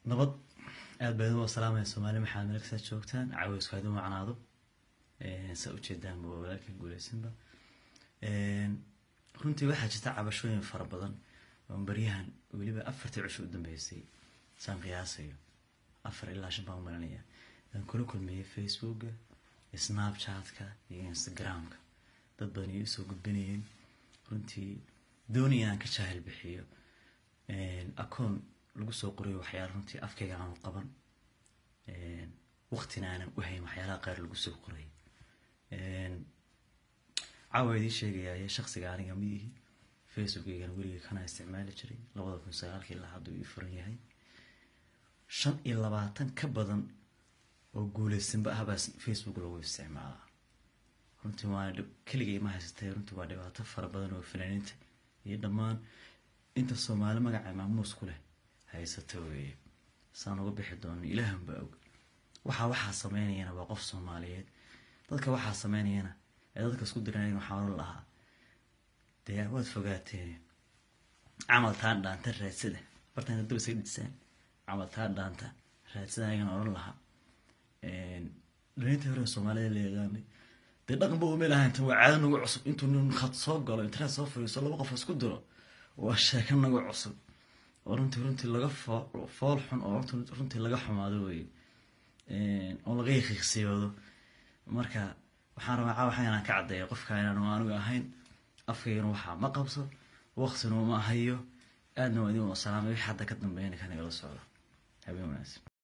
nabad aad baan u salaamay Soomaali maxamed meel kasta joogtaan caawiska aad u macnaado sa u jeedaan walaalkii guuleysanba runtii waxa jirta cabashooyin fara badan oo bariyahan waliba 4 cisho u dambeysay saan qiyaasayo 4 ilaa 5 baan marinaya aan kula kulmay Facebook Snapchat iyo Instagram dad badan ay soo gudbinayeen runtii doonayaan ka jahil bixiyo akoon lagu soo qoriyo waxyaalo runtii afkayga aan qaban waqtina aan u hayn waxyaalaha qaar lagu soo qoray caawidii sheegaya shakhsiga aniga miyi Facebook-ga wariga kana isticmaali jiray 2009 ilaa hadda uu furan yahay 25 ka badan oo guuleysanba habas Facebook lagu isticmaala runtii waa kaliya ma haystay runtii waa dhibaato fara badan oo fanaaniinta iyo dhamaan inta Soomaali magaca maamuus ku leh haysato weey saan uga bixi doon ilaahan ba og waxa sameynayna waa qof Soomaaliyeed dadka waxa sameynayna dadka isku diraan waxa uu lahaa deewaad fogaateen amal taan dhaanta raadsada bartaan dad isay dhisaan amal taan dhaanta raadsada ayaan oran lahaa dhalinyarada hore Soomaaliyeed leeyahay dhaqan buu meel ahaan tan waa caado nagu cusub intuu nin khad soo galo internet soo fariiso laba qof isku diro waa sheeko nagu cusub runtii laga fool xun oo runtii laga xumaado way oo laga xiiqsiyoodo marka waxaan rabaa waxaan ka cadeeyo qofka inaan anigu ahayn afkayna waxa ma qabso waqtina ma hayo aadna waa idin salaamay wixii hadda ka dambeeyay kan igala socdo habeen wanaagsan